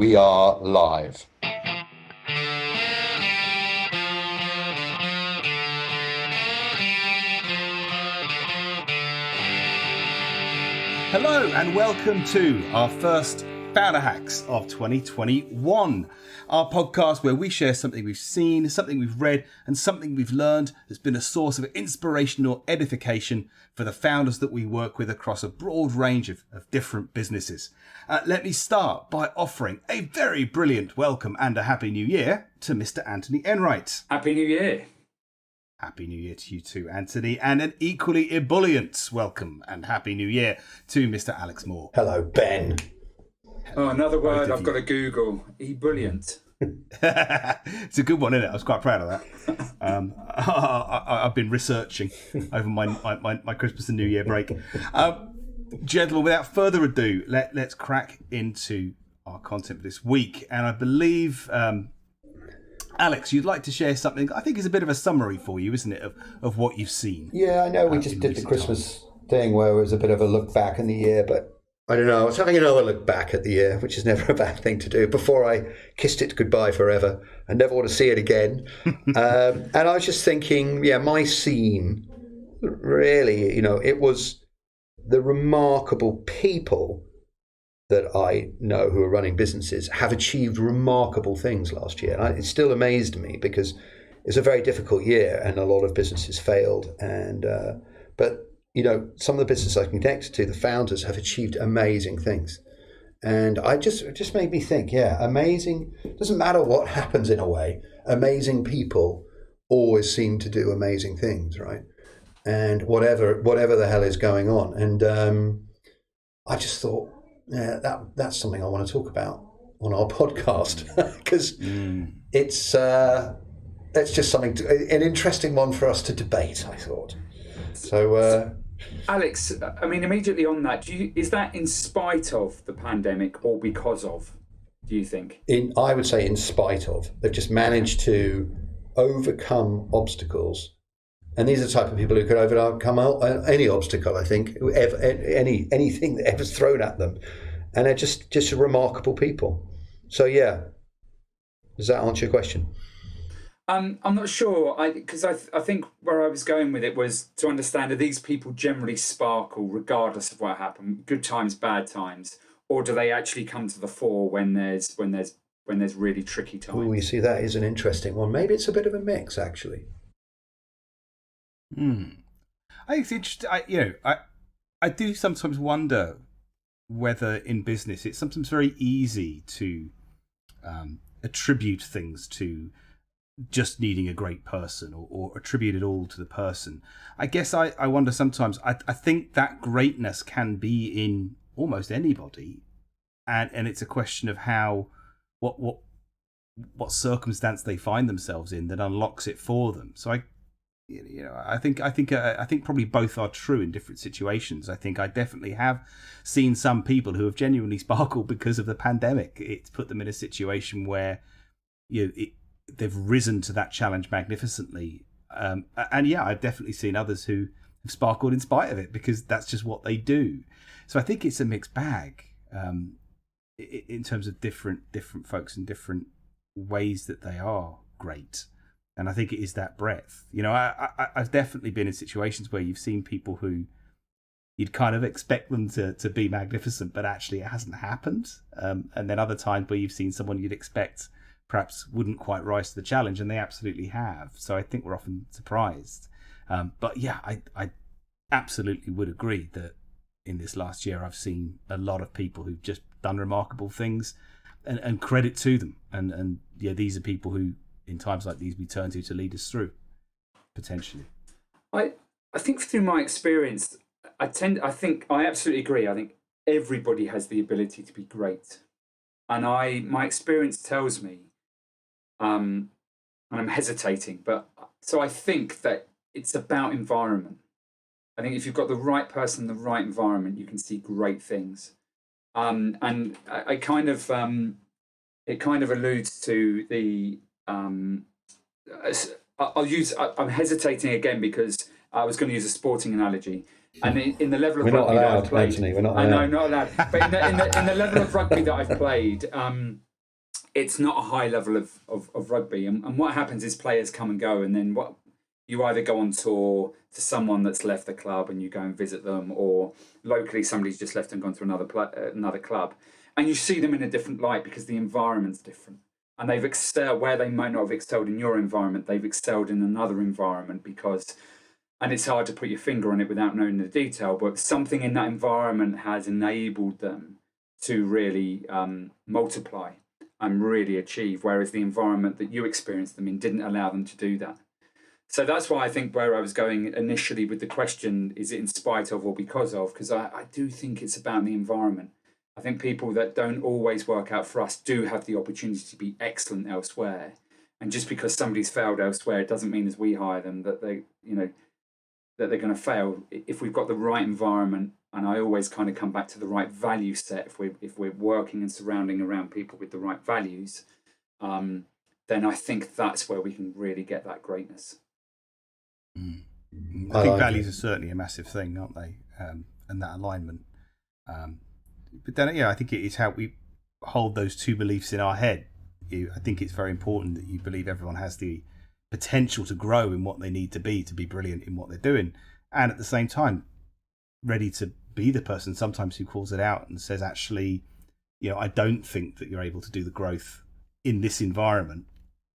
We are live. Hello and welcome to our first Founder Hacks of 2021, our podcast where we share something we've seen, something we've read, and something we've learned that's been a source of inspiration or edification for the founders that we work with across a broad range of different businesses. Let me start by offering a very brilliant welcome and a Happy New Year to Mr. Anthony Enright. Happy New Year. Happy New Year to you too, Anthony, and an equally ebullient welcome and Happy New Year to Mr. Alex Moore. Hello, Ben. Oh, another word I've got to Google. Brilliant. It's a good one, isn't it? I was quite proud of that. I've been researching over my Christmas and New Year break. Gentlemen, without further ado, let's crack into our content for this week. And I believe, Alex, you'd like to share something I think is a bit of a summary for you, isn't it, of what you've seen? Yeah, I know we just did the Christmas thing where it was a bit of a look back in the year, but I don't know. I was having another look back at the year, which is never a bad thing to do, before I kissed it goodbye forever and never want to see it again. And I was just thinking, my scene, really, it was the remarkable people that I know who are running businesses have achieved remarkable things last year. And it still amazed me because it's a very difficult year and a lot of businesses failed. And but some of the businesses I connected to, the founders have achieved amazing things. And it just made me think, amazing. Doesn't matter what happens in a way. Amazing people always seem to do amazing things, right? And whatever the hell is going on. And I just thought, that's something I want to talk about on our podcast because it's just something, an interesting one for us to debate, I thought. So, Alex, I mean, immediately on that, is that in spite of the pandemic or because of, do you think? I would say in spite of. They've just managed to overcome obstacles. And these are the type of people who could overcome any obstacle, I think, anything that ever's thrown at them. And they're just remarkable people. So, does that answer your question? I'm not sure, because I think where I was going with it was to understand, do these people generally sparkle regardless of what happened, good times, bad times, or do they actually come to the fore when there's really tricky times? Oh, you see, that is an interesting one. Maybe it's a bit of a mix, actually. I think it's interesting. I do sometimes wonder whether in business it's sometimes very easy to attribute things to just needing a great person or attribute it all to the person. I guess I wonder sometimes, I think that greatness can be in almost anybody. And it's a question of how, what circumstance they find themselves in that unlocks it for them. So I think probably both are true in different situations. I think I definitely have seen some people who have genuinely sparkled because of the pandemic. It's put them in a situation where they've risen to that challenge magnificently. And I've definitely seen others who have sparkled in spite of it because that's just what they do. So I think it's a mixed bag in terms of different folks and different ways that they are great. And I think it is that breadth. I've definitely been in situations where you've seen people who you'd kind of expect them to be magnificent, but actually it hasn't happened. And then other times where you've seen someone you'd expect perhaps wouldn't quite rise to the challenge, and they absolutely have. So I think we're often surprised. But I absolutely would agree that in this last year I've seen a lot of people who've just done remarkable things, and credit to them. And these are people who, in times like these, we turn to lead us through, potentially. I think through my experience, I absolutely agree. I think everybody has the ability to be great. And my experience tells me, and I'm hesitating, but so I think that it's about environment. I think if you've got the right person, the right environment, you can see great things. And I kind of, it kind of alludes to the, I'm hesitating again because I was going to use a sporting analogy. And in the level of rugby that I've played, Anthony, we're not allowed. I know, not allowed. But in the level of rugby that I've played, it's not a high level of rugby. And what happens is players come and go, and then what you either go on tour to someone that's left the club and you go and visit them, or locally somebody's just left and gone to another club, and you see them in a different light because the environment's different. And they've excelled where they might not have excelled in your environment, they've excelled in another environment because, and it's hard to put your finger on it without knowing the detail, but something in that environment has enabled them to really multiply and really achieve, whereas the environment that you experienced them in didn't allow them to do that. So that's why I think where I was going initially with the question, is it in spite of or because of? Because I do think it's about the environment. I think people that don't always work out for us do have the opportunity to be excellent elsewhere. And just because somebody's failed elsewhere, it doesn't mean as we hire them that they, that they're going to fail. If we've got the right environment, and I always kind of come back to the right value set, if we're working and surrounding around people with the right values, then I think that's where we can really get that greatness. I think values are certainly a massive thing, aren't they? And that alignment. But then, I think it is how we hold those two beliefs in our head. I think it's very important that you believe everyone has the potential to grow in what they need to be brilliant in what they're doing, and at the same time, ready to be the person sometimes who calls it out and says, actually, I don't think that you're able to do the growth in this environment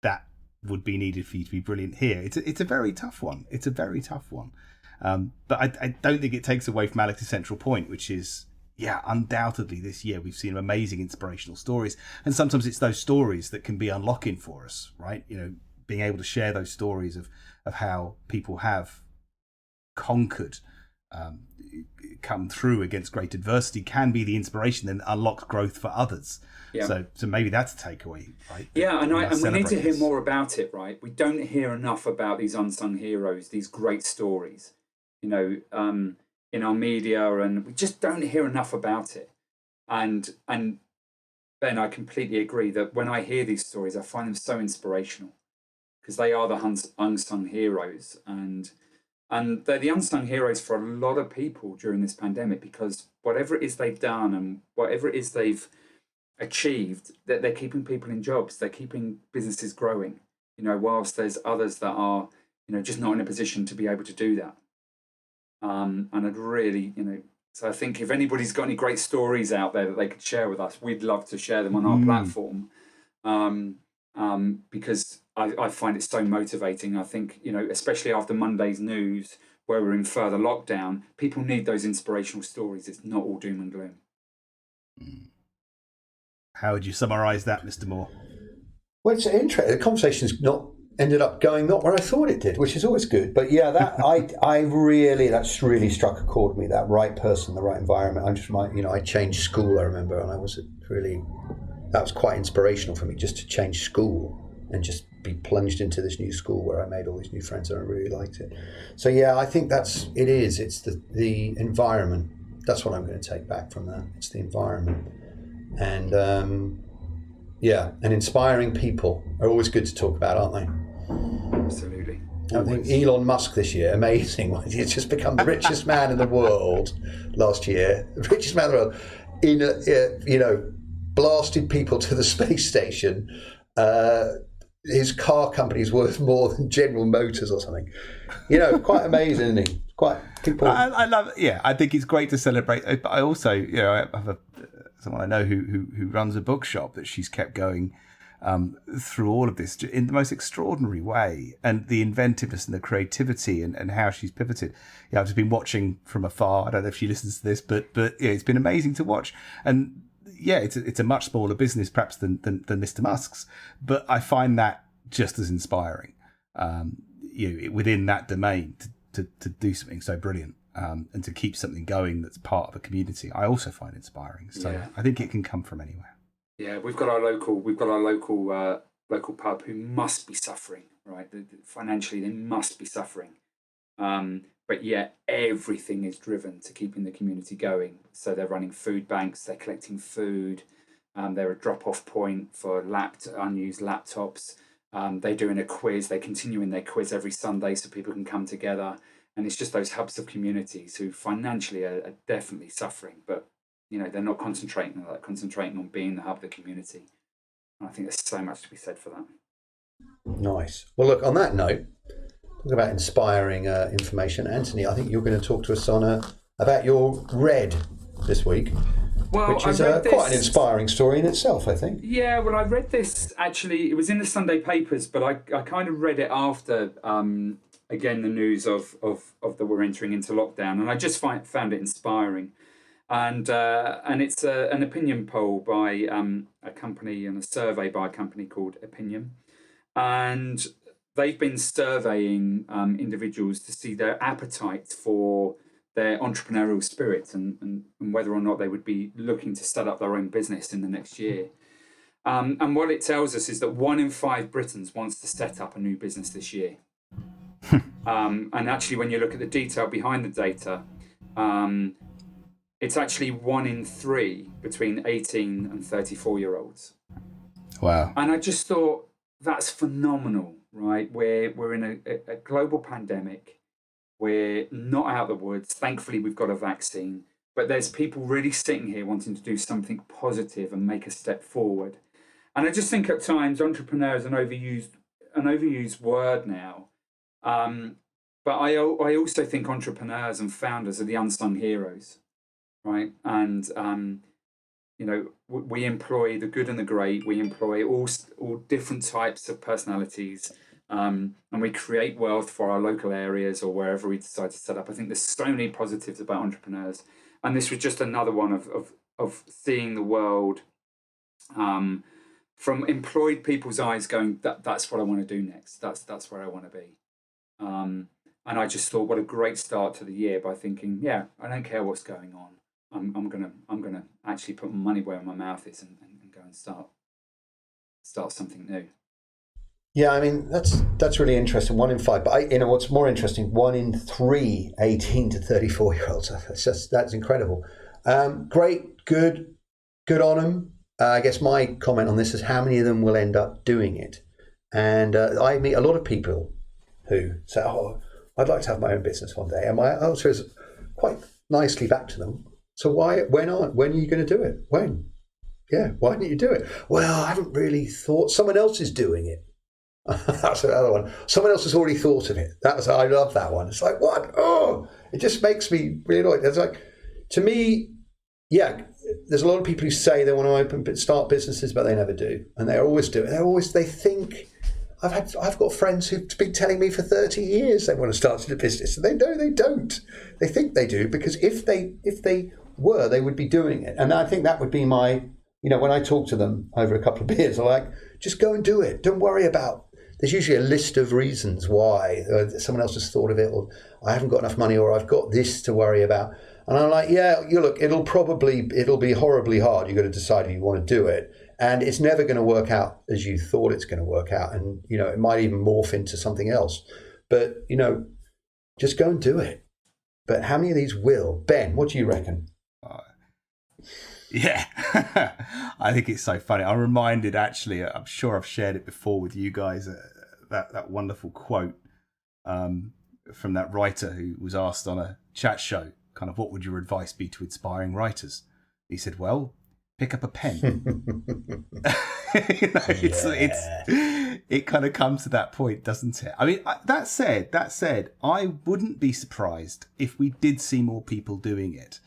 that would be needed for you to be brilliant here. It's a very tough one. It's a very tough one. But I don't think it takes away from Alex's central point, which is, undoubtedly this year we've seen amazing inspirational stories. And sometimes it's those stories that can be unlocking for us, right? Being able to share those stories of how people have conquered, come through against great adversity can be the inspiration and unlock growth for others. Yeah. So maybe that's a takeaway, right? Yeah, and we need to hear more about it, right? We don't hear enough about these unsung heroes, these great stories, in our media, and we just don't hear enough about it. And Ben, I completely agree that when I hear these stories, I find them so inspirational because they are the unsung heroes, and they're the unsung heroes for a lot of people during this pandemic, because whatever it is they've done and whatever it is they've achieved, that they're keeping people in jobs, they're keeping businesses growing, whilst there's others that are, just not in a position to be able to do that. And I'd really, so I think if anybody's got any great stories out there that they could share with us, we'd love to share them on our platform. Because I find it so motivating. I think, especially after Monday's news, where we're in further lockdown, people need those inspirational stories. It's not all doom and gloom. How would you summarise that, Mr. Moore? Well, it's interesting. The conversation's ended up going not where I thought it did, which is always good. But that's really struck a chord with me. That right person, the right environment. I changed school, I remember, and that was quite inspirational for me, just to change school and just be plunged into this new school where I made all these new friends and I really liked it. So I think it's the environment. That's what I'm going to take back from that. It's the environment. And and inspiring people are always good to talk about, aren't they? Absolutely. I think Elon Musk this year, amazing. He's just become the richest man in the world last year. The richest man in the world. Blasted people to the space station. His car company is worth more than General Motors or something. Quite amazing, isn't he? Quite people. I love it. Yeah, I think it's great to celebrate. But I also, I have someone I know who runs a bookshop that she's kept going through all of this in the most extraordinary way, and the inventiveness and the creativity and how she's pivoted. I've just been watching from afar. I don't know if she listens to this, but it's been amazing to watch. And it's a much smaller business perhaps than Mr. Musk's, but I find that just as inspiring. Within that domain to do something so brilliant. And to keep something going that's part of a community, I also find inspiring. So I think it can come from anywhere. Yeah, we've got our local pub who must be suffering, right? Financially, they must be suffering, but yet everything is driven to keeping the community going. So they're running food banks, they're collecting food, they're a drop-off point for unused laptops. They're doing a quiz. They're continuing their quiz every Sunday so people can come together. And it's just those hubs of communities who financially are definitely suffering, but they're not concentrating on that, concentrating on being the hub of the community. And I think there's so much to be said for that. Nice. Well, look, on that note, talk about inspiring information. Anthony, I think you're going to talk to us on about your Red this week, Well, which is I read quite an this- inspiring story in itself, I think. Yeah, well, I read this actually. It was in the Sunday papers, but I kind of read it after again the news of that we're entering into lockdown, and I just found it inspiring. And it's an opinion poll by a company and a survey by a company called Opinion, and they've been surveying individuals to see their appetite for their entrepreneurial spirit and whether or not they would be looking to set up their own business in the next year. And what it tells us is that 1 in 5 Britons wants to set up a new business this year. And actually, when you look at the detail behind the data, it's actually 1 in 3 between 18 and 34-year-olds. Wow. And I just thought that's phenomenal, right? We're in a global pandemic. We're not out of the woods. Thankfully, we've got a vaccine. But there's people really sitting here wanting to do something positive and make a step forward. And I just think at times entrepreneur is an overused word now. But I also think entrepreneurs and founders are the unsung heroes, right? And we employ the good and the great. We employ all different types of personalities, and we create wealth for our local areas or wherever we decide to set up. I think there's so many positives about entrepreneurs, and this was just another one of seeing the world from employed people's eyes, going that's what I want to do next. That's where I want to be. And I just thought, what a great start to the year by thinking, yeah, I don't care what's going on. I'm gonna actually put my money where my mouth is and go and start something new. Yeah, I mean that's really interesting. 1 in 5, but what's more interesting? 1 in 3 18 to 34-year-olds. That's incredible. Great, good on them. I guess my comment on this is how many of them will end up doing it. And I meet a lot of people who say, "Oh, I'd like to have my own business one day," and my answer is quite nicely back to them. So when are you going to do it? When? Yeah, why didn't you do it? Well, I haven't really thought. Someone else is doing it. That's another one. Someone else has already thought of it. I love that one. It's like, what? Oh, it just makes me really annoyed. It's like, to me, yeah, there's a lot of people who say they want to start businesses, but they never do. And they always do it. They think, I've got friends who've been telling me for 30 years they want to start a business. And they don't. They think they do, because if they were, they would be doing it. And I think that would be my, when I talk to them over a couple of beers, I'm like, just go and do it. Don't worry about. There's usually a list of reasons why someone else has thought of it, or I haven't got enough money, or I've got this to worry about. And I'm like, yeah, look, it'll be horribly hard. You've got to decide if you want to do it. And it's never going to work out as you thought it's going to work out. And, it might even morph into something else. But, just go and do it. But how many of these will? Ben, what do you reckon? Yeah, I think it's so funny. I'm reminded, actually, I'm sure I've shared it before with you guys, that wonderful quote from that writer who was asked on a chat show, kind of, what would your advice be to inspiring writers? He said, well, pick up a pen. It kind of comes to that point, doesn't it? I mean, that said, I wouldn't be surprised if we did see more people doing it.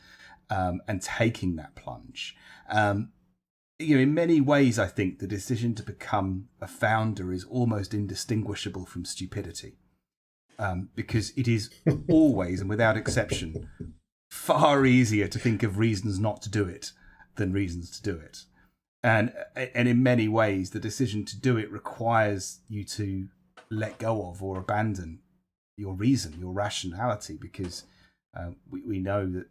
And taking that plunge. In many ways, I think the decision to become a founder is almost indistinguishable from stupidity, because it is always and without exception far easier to think of reasons not to do it than reasons to do it. And in many ways, the decision to do it requires you to let go of or abandon your reason, your rationality, because we know that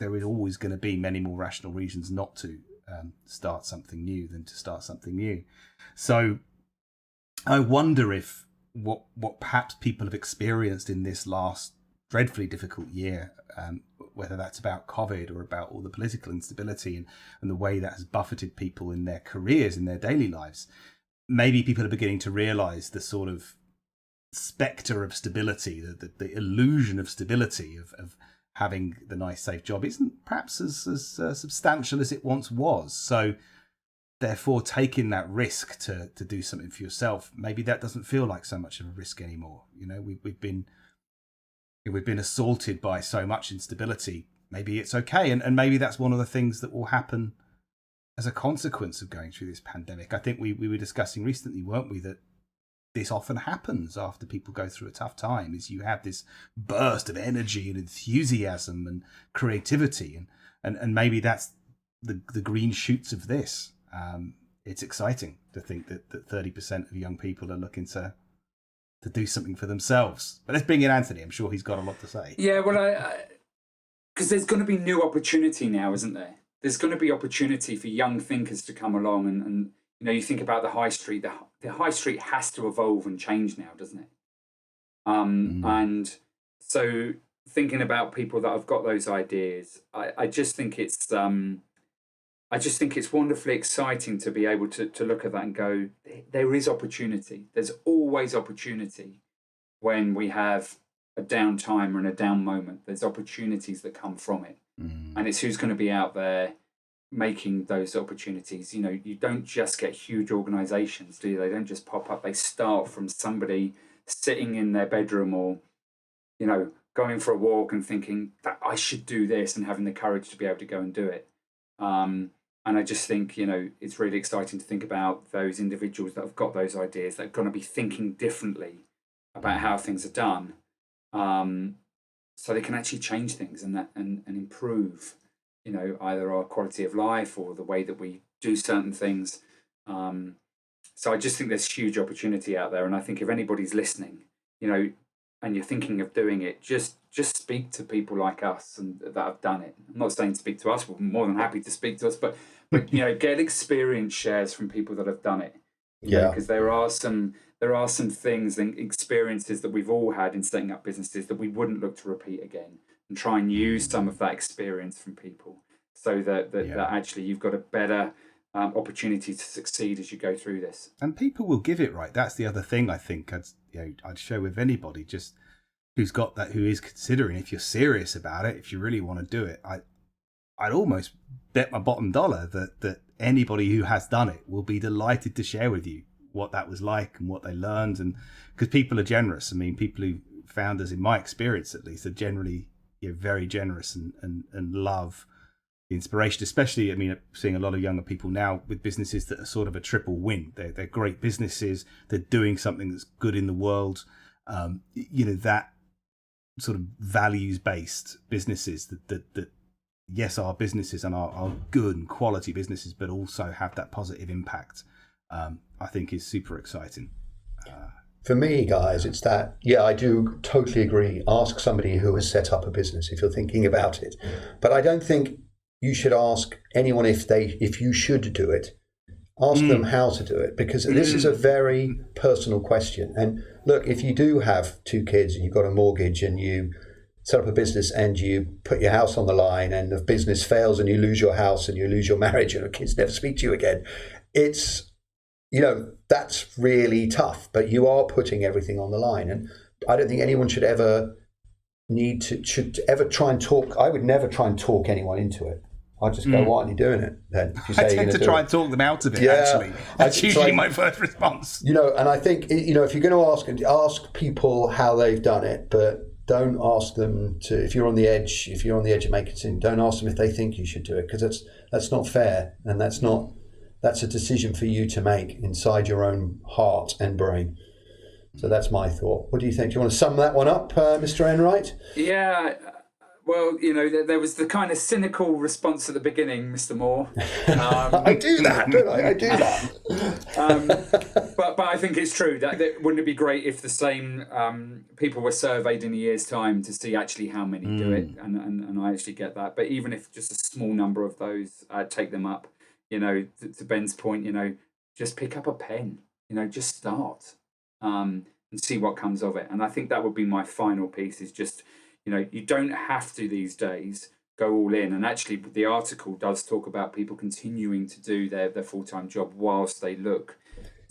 there is always going to be many more rational reasons not to start something new than to start something new. So I wonder if what perhaps people have experienced in this last dreadfully difficult year, whether that's about COVID or about all the political instability and the way that has buffeted people in their careers, in their daily lives, maybe people are beginning to realise the sort of spectre of stability, the illusion of stability of having the nice, safe job isn't perhaps as substantial as it once was. So therefore taking that risk to do something for yourself, maybe that doesn't feel like so much of a risk anymore. You know, we've been assaulted by so much instability. Maybe it's okay, and maybe that's one of the things that will happen as a consequence of going through this pandemic. I think we were discussing recently, weren't we, that this often happens after people go through a tough time, is you have this burst of energy and enthusiasm and creativity, and maybe that's the green shoots of this. It's exciting to think that 30% of young people are looking to do something for themselves. But let's bring in Anthony. I'm sure he's got a lot to say. Yeah, well, because there's going to be new opportunity now, isn't there? There's going to be opportunity for young thinkers to come along, and you know, you think about the high street. The high street has to evolve and change now, doesn't it? And so, thinking about people that have got those ideas, I just think it's wonderfully exciting to be able to look at that and go, there is opportunity. There's always opportunity when we have a down time and a down moment. There's opportunities that come from it. And it's who's going to be out there making those opportunities. You know, you don't just get huge organizations, do you? They don't just pop up. They start from somebody sitting in their bedroom or, you know, going for a walk and thinking that I should do this and having the courage to be able to go and do it. And I just think, you know, it's really exciting to think about those individuals that have got those ideas, that are going to be thinking differently about how things are done. So they can actually change things and improve, you know, either our quality of life or the way that we do certain things. So I just think there's huge opportunity out there. And I think if anybody's listening, you know, and you're thinking of doing it, just speak to people like us and that have done it. I'm not saying speak to us, we're more than happy to speak to us, but you know, get experience shares from people that have done it. Yeah, because there are some things and experiences that we've all had in setting up businesses that we wouldn't look to repeat again, and try and use some of that experience from people so that actually you've got a better opportunity to succeed as you go through this. And people will give it, right? That's the other thing I think I'd share with anybody just who's got that, who is considering, if you're serious about it, if you really want to do it, I'd almost bet my bottom dollar that anybody who has done it will be delighted to share with you what that was like and what they learned. And because people are generous. I mean, people who founders, in my experience at least, are generally very generous and love the inspiration. Especially, I mean, seeing a lot of younger people now with businesses that are sort of a triple win. They're great businesses. They're doing something that's good in the world. That sort of values-based businesses that yes, are businesses and are good and quality businesses, but also have that positive impact, I think is super exciting. For me, guys, it's that, I do totally agree. Ask somebody who has set up a business if you're thinking about it. But I don't think you should ask anyone if you should do it. Ask them how to do it, because this is a very personal question. And look, if you do have 2 kids and you've got a mortgage and you set up a business and you put your house on the line and the business fails and you lose your house and you lose your marriage and the kids never speak to you again, it's, that's really tough, but you are putting everything on the line. And I don't think anyone should ever try and talk. I would never try and talk anyone into it. I'd just go, why aren't you doing it then? If you say I tend to try and talk them out of it, actually. That's usually my first response. And I think, if you're going to ask people how they've done it, but don't ask them to, if you're on the edge of making a decision, don't ask them if they think you should do it, because that's not fair, and that's a decision for you to make inside your own heart and brain. So that's my thought. What do you think? Do you want to sum that one up, Mr. Enright? Yeah, well, there was the kind of cynical response at the beginning, Mr. Moore. I do that, don't I? I do that. But I think it's true. That wouldn't it be great if the same people were surveyed in a year's time to see actually how many do it? And I actually get that. But even if just a small number of those take them up, to Ben's point, just pick up a pen, just start and see what comes of it. And I think that would be my final piece, is just, you don't have to these days go all in. And actually the article does talk about people continuing to do their full-time job whilst they look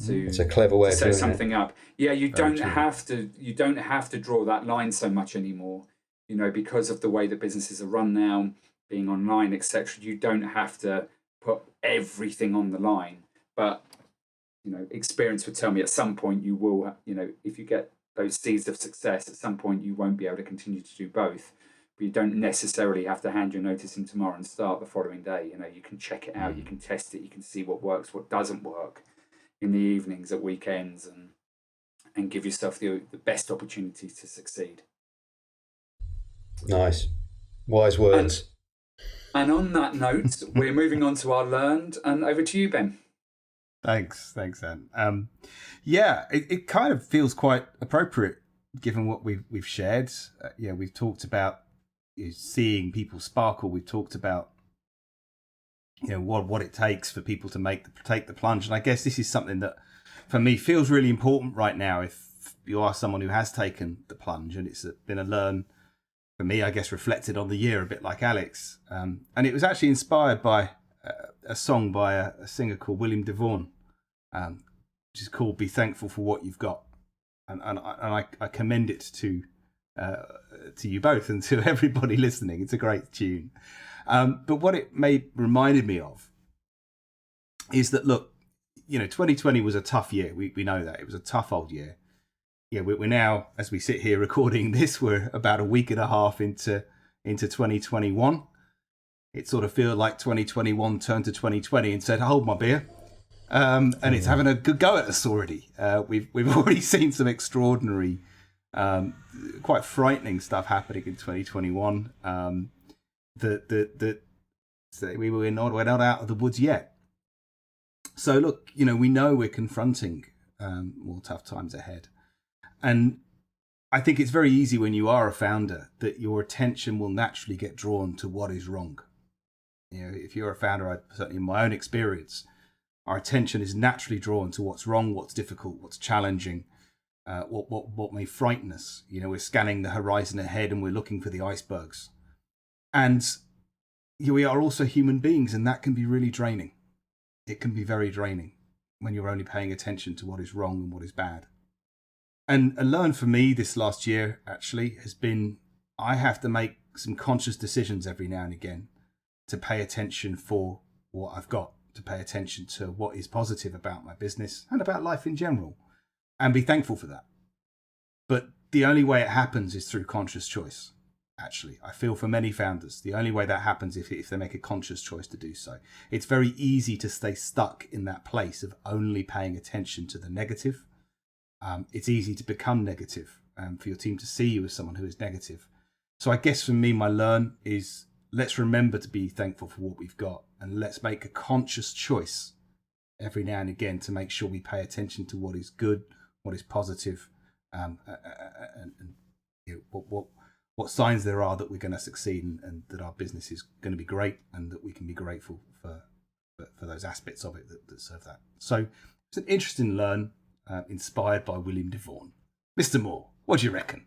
to, it's a clever way to of set doing something it. Up. Yeah, you don't have to draw that line so much anymore, because of the way that businesses are run now, being online, etc. You don't have to put everything on the line, but experience would tell me at some point you will, if you get those seeds of success, at some point you won't be able to continue to do both. But you don't necessarily have to hand your notice in tomorrow and start the following day. You can check it out, you can test it, you can see what works, what doesn't work in the evenings, at weekends, and give yourself the best opportunity to succeed. Nice. Wise words. And on that note, we're moving on to our learned, and over to you, Ben. Thanks, Anne. It kind of feels quite appropriate given what we've shared. We've talked about seeing people sparkle. We've talked about what it takes for people to take the plunge, and I guess this is something that for me feels really important right now. If you are someone who has taken the plunge, and it's been a learn for me, I guess, reflected on the year a bit like Alex, and it was actually inspired by a song by a singer called William DeVaughn, which is called "Be Thankful for What You've Got," and I commend it to you both and to everybody listening. It's a great tune, but what it reminded me of is that, look, 2020 was a tough year. We know that it was a tough old year. We're now, as we sit here recording this, we're about a week and a half into 2021. It sort of feels like 2021 turned to 2020 and said, "Hold my beer," and it's having a good go at us already. We've already seen some extraordinary, quite frightening stuff happening in 2021. We're not out of the woods yet. So look, we know we're confronting more tough times ahead. And I think it's very easy when you are a founder that your attention will naturally get drawn to what is wrong. If you're a founder, certainly in my own experience, our attention is naturally drawn to what's wrong, what's difficult, what's challenging, what may frighten us. We're scanning the horizon ahead and we're looking for the icebergs. And we are also human beings, and that can be really draining. It can be very draining when you're only paying attention to what is wrong and what is bad. And a learn for me this last year actually has been, I have to make some conscious decisions every now and again to pay attention for what I've got, to pay attention to what is positive about my business and about life in general, and be thankful for that. But the only way it happens is through conscious choice. Actually, I feel for many founders, the only way that happens if they make a conscious choice to do so. It's very easy to stay stuck in that place of only paying attention to the negative. It's easy to become negative, for your team to see you as someone who is negative. So I guess for me, my learn is, let's remember to be thankful for what we've got, and let's make a conscious choice every now and again to make sure we pay attention to what is good, what is positive, and what signs there are that we're going to succeed and that our business is going to be great, and that we can be grateful for those aspects of it that serve that. So it's an interesting learn, inspired by William DeVaughn. Mr. Moore, what do you reckon?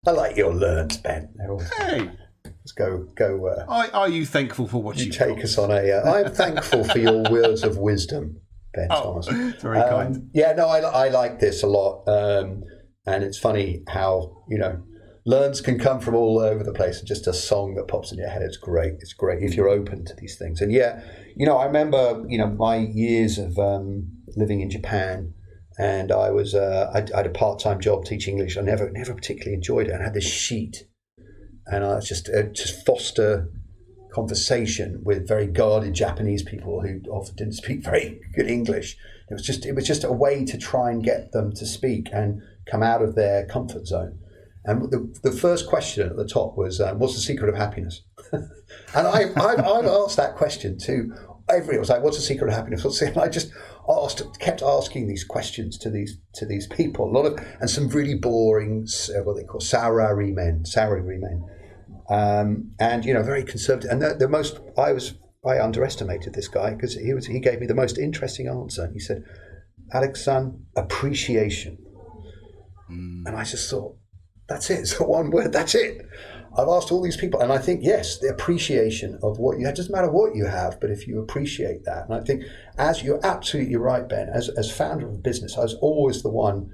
I like your learns, Ben. Hey, let's go. Are you thankful for what you take us on a? I'm thankful for your words of wisdom, Ben Thomas. Very kind. Yeah, no, I like this a lot, and it's funny how learns can come from all over the place. Just a song that pops in your head. It's great. It's great if you're open to these things. And I remember my years of living in Japan. And I was I had a part-time job teaching English. I never particularly enjoyed it. And I had this sheet, and I was just foster conversation with very guarded Japanese people who often didn't speak very good English. It was just a way to try and get them to speak and come out of their comfort zone. And the first question at the top was, "What's the secret of happiness?" And I've asked that question to everyone. Was like, "What's the secret of happiness?" And I just kept asking these questions to these people. And some really boring, what they call salarymen, and very conservative. And I underestimated this guy because he gave me the most interesting answer. He said, "Alex-san, appreciation." And I just thought, that's it. It's one word. That's it. I've asked all these people, and I think, yes, the appreciation of what you have. It doesn't matter what you have, but if you appreciate that. And I think, as you're absolutely right, Ben, as founder of a business, I was always the one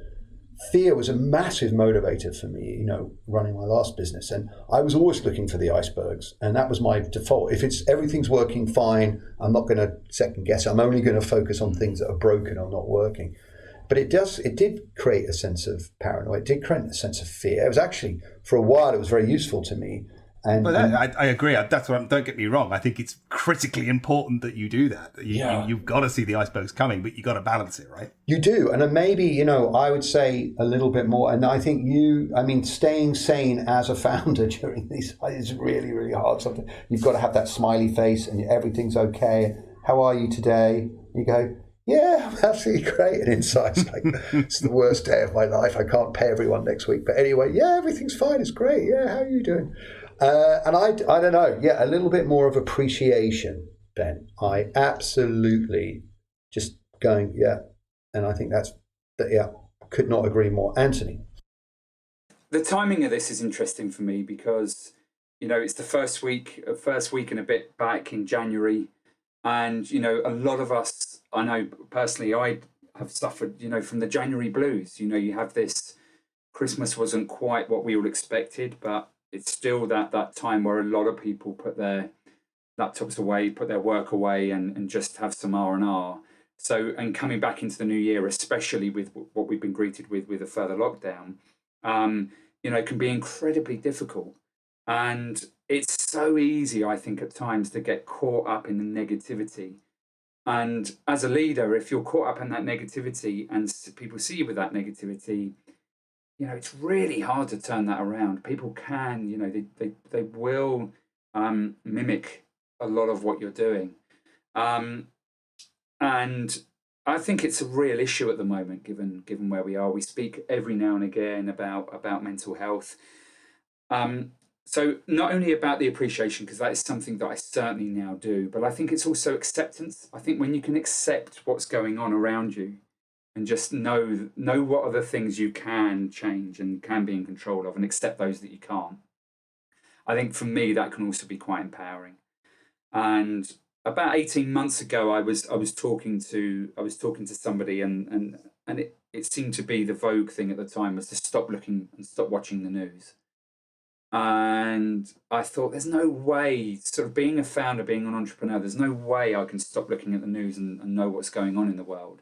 fear was a massive motivator for me, running my last business. And I was always looking for the icebergs. And that was my default. If everything's working fine, I'm not going to second guess. I'm only going to focus on things that are broken or not working. But it did create a sense of paranoia. It did create a sense of fear. It was actually, for a while, it was very useful to me. I agree. That's what. Don't get me wrong. I think it's critically important that you do that. You've got to see the icebergs coming, but you got to balance it, right? You do, and then maybe I would say a little bit more. And I think staying sane as a founder during these is really, really hard. Something you've got to have that smiley face, and everything's okay. How are you today? You go, yeah, I'm absolutely great. And inside, it's like, it's the worst day of my life. I can't pay everyone next week, but anyway, yeah, everything's fine. It's great. Yeah, how are you doing? And I don't know, a little bit more of appreciation, Ben. I absolutely just going, and I think could not agree more. Anthony? The timing of this is interesting for me because, it's the first week and a bit back in January. And, a lot of us, I know personally, I have suffered, from the January blues. You have this, Christmas wasn't quite what we all expected, but it's still that time where a lot of people put their laptops away, put their work away, and just have some R&R. So, and coming back into the new year, especially with what we've been greeted with a further lockdown, can be incredibly difficult. And it's so easy, I think, at times to get caught up in the negativity. And as a leader, if you're caught up in that negativity and people see you with that negativity, it's really hard to turn that around. People can, they will mimic a lot of what you're doing. And I think it's a real issue at the moment, given where we are. We speak every now and again about mental health. So not only about the appreciation, because that is something that I certainly now do, but I think it's also acceptance. I think when you can accept what's going on around you, and just know what are the things you can change and can be in control of, and accept those that you can't. I think for me that can also be quite empowering. And about 18 months ago, I was talking to somebody, and it seemed to be the vogue thing at the time was to stop looking and stop watching the news. And I thought, there's no way, sort of being a founder, being an entrepreneur, there's no way I can stop looking at the news and know what's going on in the world.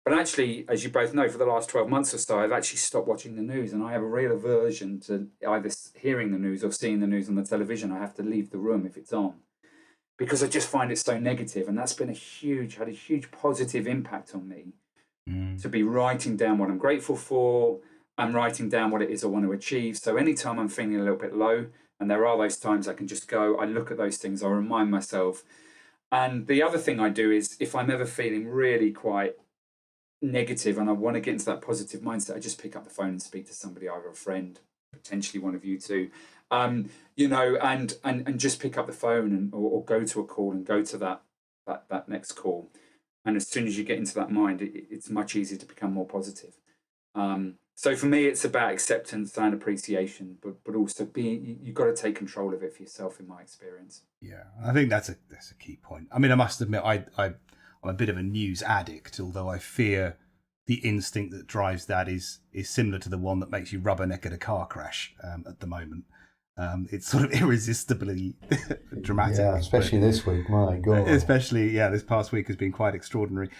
But actually, as you both know, for the last 12 months or so, I've actually stopped watching the news, and I have a real aversion to either hearing the news or seeing the news on the television. I have to leave the room if it's on, because I just find it so negative. And that's been had a huge positive impact on me to be writing down what I'm grateful for and writing down what it is I want to achieve. So anytime I'm feeling a little bit low, and there are those times I can just go, I look at those things, I remind myself. And the other thing I do is, if I'm ever feeling really quite negative and I want to get into that positive mindset, I just pick up the phone and speak to somebody, either a friend, potentially one of you two, and just pick up the phone or go to a call and go to that next call. And as soon as you get into that mind, it's much easier to become more positive. So for me, it's about acceptance and appreciation, but also you've got to take control of it for yourself, in my experience. Yeah, I think that's a key point. I mean, I must admit, I'm a bit of a news addict, although I fear the instinct that drives that is similar to the one that makes you rubberneck at a car crash at the moment. It's sort of irresistibly dramatic. Yeah, especially this week, my God. Especially, this past week has been quite extraordinary.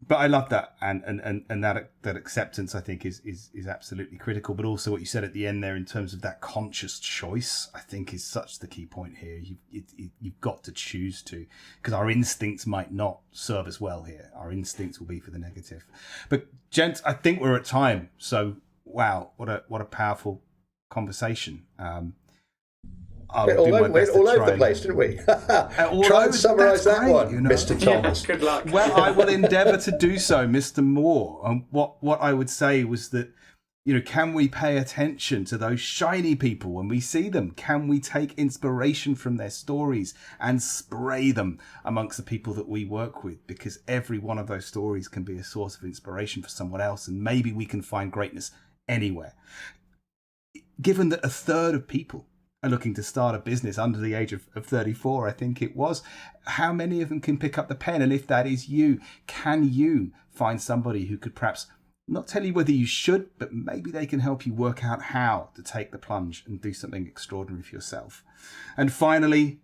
But I love that, and that acceptance, I think, is absolutely critical. But also what you said at the end there in terms of that conscious choice, I think, is such the key point here. You've got to choose to, because our instincts might not serve us well here. Our instincts will be for the negative. But gents, I think we're at time. So wow, what a powerful conversation. All over the place, didn't we? Try and summarise that one, Mr. Thomas. Yeah, good luck. Well, I will endeavour to do so, Mr. Moore. And what I would say was that, can we pay attention to those shiny people when we see them? Can we take inspiration from their stories and spray them amongst the people that we work with? Because every one of those stories can be a source of inspiration for someone else, and maybe we can find greatness anywhere. Given that a third of people are looking to start a business under the age of 34, I think it was, how many of them can pick up the pen? And if that is you, can you find somebody who could perhaps Not tell you whether you should, but maybe they can help you work out how to take the plunge and do something extraordinary for yourself. And finally,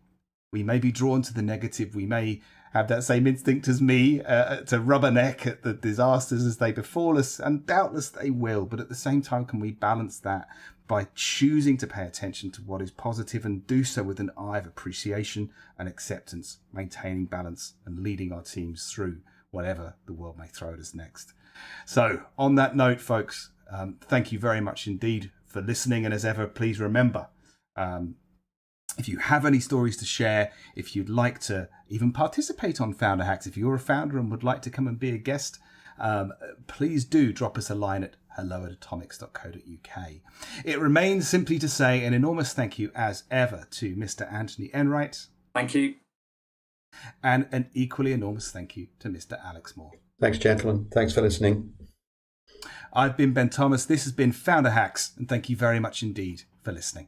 we may be drawn to the negative. We may have that same instinct as me to rubberneck at the disasters as they befall us, and doubtless they will. But at the same time, can we balance that by choosing to pay attention to what is positive and do so with an eye of appreciation and acceptance, maintaining balance and leading our teams through whatever the world may throw at us next. So on that note, folks, thank you very much indeed for listening. And as ever, please remember, if you have any stories to share, if you'd like to even participate on Founder Hacks, if you're a founder and would like to come and be a guest, please do drop us a line at hello@atomics.co.uk. It remains simply to say an enormous thank you as ever to Mr. Anthony Enright. Thank you. And an equally enormous thank you to Mr. Alex Moore. Thanks, gentlemen. Thanks for listening. I've been Ben Thomas. This has been Founder Hacks, and thank you very much indeed for listening.